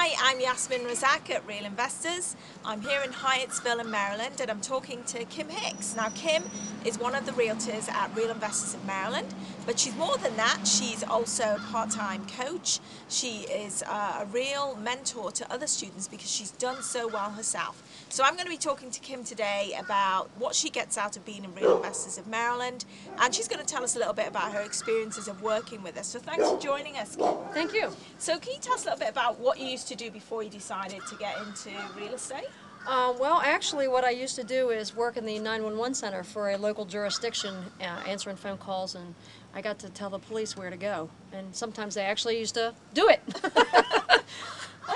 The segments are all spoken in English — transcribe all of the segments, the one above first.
Hi, I'm Yasmin Razak at Real Investors. I'm here in Hyattsville in Maryland and I'm talking to Kim Hicks. Now Kim is one of the realtors at Real Investors of Maryland, but she's more than that. She's also a part-time coach. She is a real mentor to other students because she's done so well herself. So I'm going to be talking to Kim today about what she gets out of being in Real Investors of Maryland, and she's going to tell us a little bit about her experiences of working with us. So thanks for joining us, Kim. Thank you. So can you tell us a little bit about what you used to do before you decided to get into real estate? Well, actually, what I used to do is work in the 911 center for a local jurisdiction, answering phone calls, and I got to tell the police where to go. And sometimes they actually used to do it.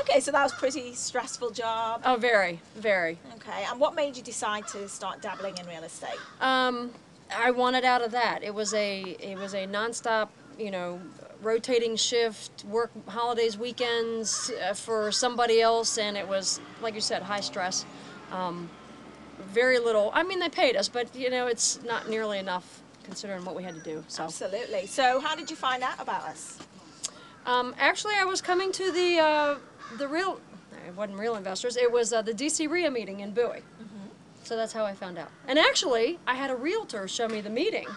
Okay, so that was a pretty stressful job. Oh, very, very. Okay, and what made you decide to start dabbling in real estate? I wanted out of that. It was a nonstop, rotating shift, work holidays, weekends for somebody else, and it was, like you said, high stress. Very little. I mean, they paid us, but it's not nearly enough considering what we had to do. So. Absolutely. So, how did you find out about us? Actually, I was coming to it wasn't Real Investors. It was the DC RIA meeting in Bowie. So that's how I found out. And actually, I had a realtor show me the meeting.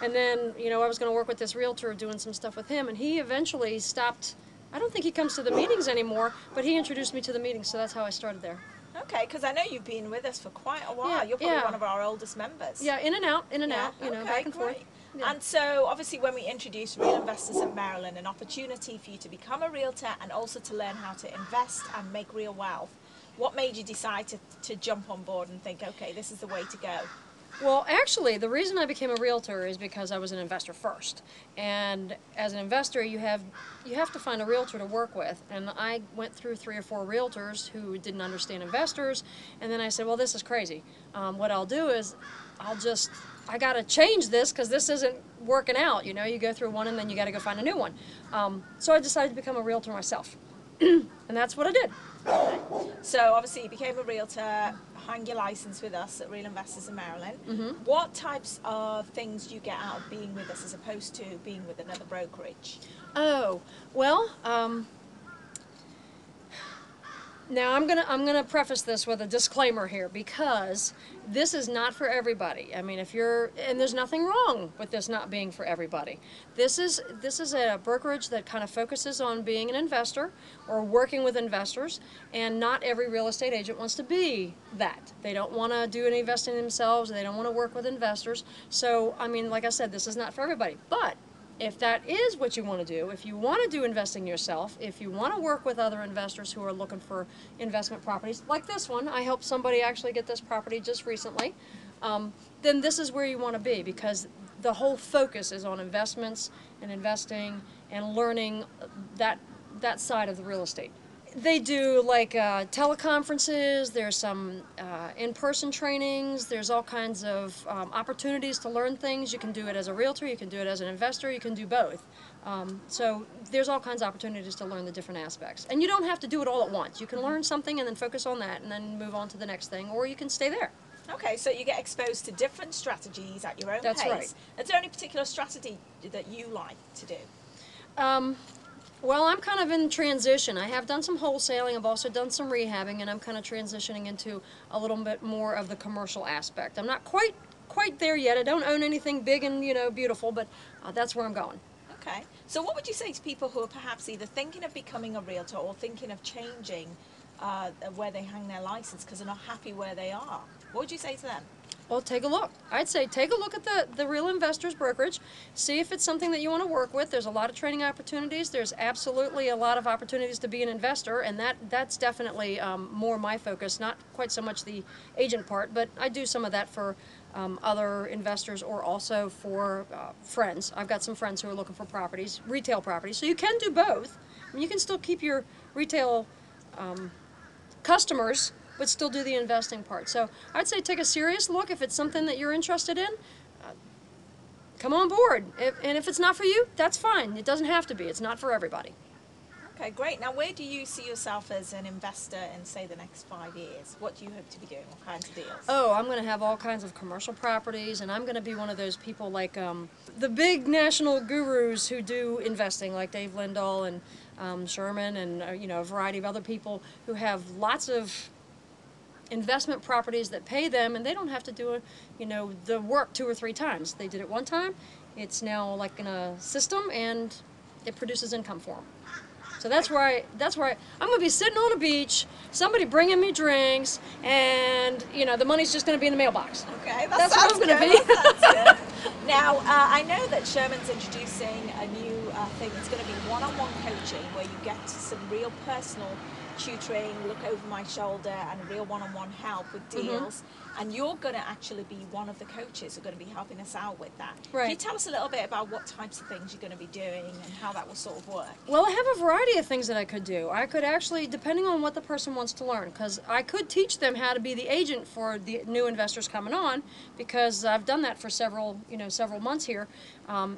And then, I was going to work with this realtor doing some stuff with him, and he eventually stopped. I don't think he comes to the meetings anymore, but he introduced me to the meetings, so that's how I started there. Okay, because I know you've been with us for quite a while. Yeah, You're probably one of our oldest members. Yeah, in and out, Okay, back and forth. great. Yeah. And so, obviously, when we introduced Real Investors of Maryland, an opportunity for you to become a realtor and also to learn how to invest and make real wealth, what made you decide to jump on board and think, okay, this is the way to go? Well, actually, the reason I became a realtor is because I was an investor first. And as an investor, you have to find a realtor to work with. And I went through 3 or 4 realtors who didn't understand investors. And then I said, well, this is crazy. What I'll do is I got to change this because this isn't working out. You go through one and then you got to go find a new one. So I decided to become a realtor myself. And that's what I did. Okay. So obviously you became a realtor, hung your license with us at Real Investors in Maryland. What types of things do you get out of being with us as opposed to being with another brokerage? Oh, well, now I'm gonna preface this with a disclaimer here because this is not for everybody. I mean, and there's nothing wrong with this not being for everybody. This is a brokerage that kind of focuses on being an investor or working with investors, and not every real estate agent wants to be that. They don't want to do any investing themselves. They don't want to work with investors. So, I mean, like I said, this is not for everybody. But if that is what you want to do, if you want to do investing yourself, if you want to work with other investors who are looking for investment properties, like this one, I helped somebody actually get this property just recently, then this is where you want to be because the whole focus is on investments and investing and learning that side of the real estate. They do like teleconferences, there's some in-person trainings, there's all kinds of opportunities to learn things. You can do it as a realtor, you can do it as an investor, you can do both. So there's all kinds of opportunities to learn the different aspects. And you don't have to do it all at once. You can learn something and then focus on that and then move on to the next thing, or you can stay there. Okay, so you get exposed to different strategies at your own That's pace. right. Is there any particular strategy that you like to do? Well, I'm kind of in transition. I have done some wholesaling, I've also done some rehabbing, and I'm kind of transitioning into a little bit more of the commercial aspect. I'm not quite there yet. I don't own anything big and, beautiful, but that's where I'm going. Okay. So what would you say to people who are perhaps either thinking of becoming a realtor or thinking of changing where they hang their license because they're not happy where they are? What would you say to them? Well, take a look. I'd say take a look at the Real Investors brokerage. See if it's something that you want to work with. There's a lot of training opportunities. There's absolutely a lot of opportunities to be an investor, and that's definitely more my focus, not quite so much the agent part, but I do some of that for other investors or also for friends. I've got some friends who are looking for properties, retail properties, so you can do both. I mean, you can still keep your retail customers but still do the investing part. So I'd say take a serious look. If it's something that you're interested in, come on board. And if it's not for you, that's fine. It doesn't have to be. It's not for everybody. Okay, great. Now, where do you see yourself as an investor in, say, the next 5 years? What do you hope to be doing? What kinds of deals? Oh, I'm going to have all kinds of commercial properties, and I'm going to be one of those people like the big national gurus who do investing, like Dave Lindahl and Sherman and you know, a variety of other people who have lots of investment properties that pay them, and they don't have to do it, you know, the work 2 or 3 times. They did it one time. It's now like in a system, and it produces income for them. So that's where I'm going to be sitting on a beach, somebody bringing me drinks, and you know, the money's just going to be in the mailbox. Okay, that's what I'm going to be. That sounds good. Now, I know that Sherman's introducing a new thing. It's going to be one-on-one coaching where you get some real personal tutoring, look over my shoulder, and a real one-on-one help with deals. And you're going to actually be one of the coaches who are going to be helping us out with that. Right. Can you tell us a little bit about what types of things you're going to be doing and how that will sort of work? Well, I have a variety of things that I could do. I could actually, depending on what the person wants to learn, because I could teach them how to be the agent for the new investors coming on, because I've done that for several months here,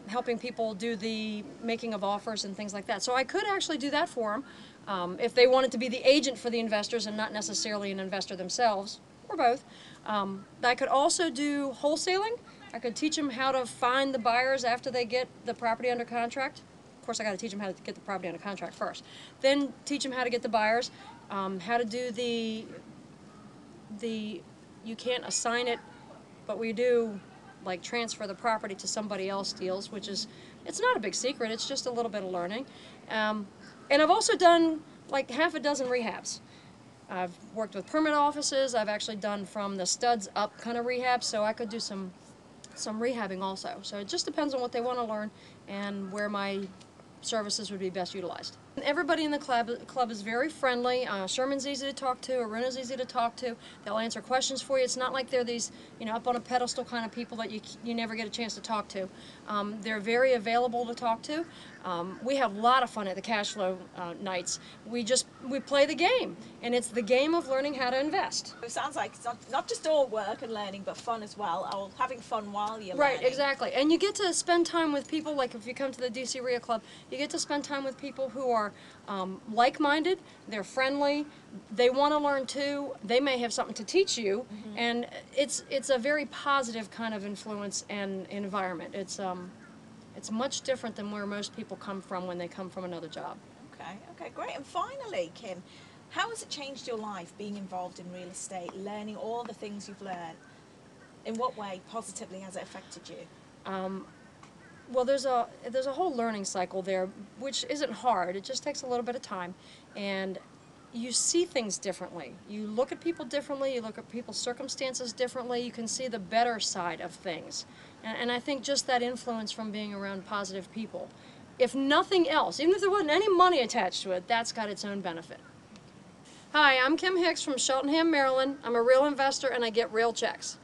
helping people do the making of offers and things like that. So I could actually do that for them if they wanted to be the agent for the investors and not necessarily an investor themselves, or both. I could also do wholesaling. I could teach them how to find the buyers after they get the property under contract. Of course, I got to teach them how to get the property under contract first. Then teach them how to get the buyers, how to do the you can't assign it, but we do like transfer the property to somebody else deals, which is, it's not a big secret. It's just a little bit of learning. And I've also done like half a dozen rehabs. I've worked with permit offices. I've actually done from the studs up kind of rehab, so I could do some rehabbing also. So it just depends on what they want to learn and where my services would be best utilized. Everybody in the club is very friendly. Sherman's easy to talk to. Aruna's easy to talk to. They'll answer questions for you. It's not like they're these, you know, up on a pedestal kind of people that you never get a chance to talk to. They're very available to talk to. We have a lot of fun at the cash flow nights. We play the game, and it's the game of learning how to invest. It sounds like it's not just all work and learning, but fun as well, or having fun while you're Right, learning. exactly. And you get to spend time with people, like if you come to the DC REIA Club, you get to spend time with people who are like-minded, they're friendly, they want to learn too, they may have something to teach you, and it's a very positive kind of influence and environment. It's much different than where most people come from when they come from another job. Okay, great. And finally, Kim, how has it changed your life being involved in real estate, learning all the things you've learned? In what way positively has it affected you? Well, there's a whole learning cycle there, which isn't hard. It just takes a little bit of time, and you see things differently. You look at people differently. You look at people's circumstances differently. You can see the better side of things, and I think just that influence from being around positive people, if nothing else, even if there wasn't any money attached to it, that's got its own benefit. Hi, I'm Kim Hicks from Cheltenham, Maryland. I'm a real investor, and I get real checks.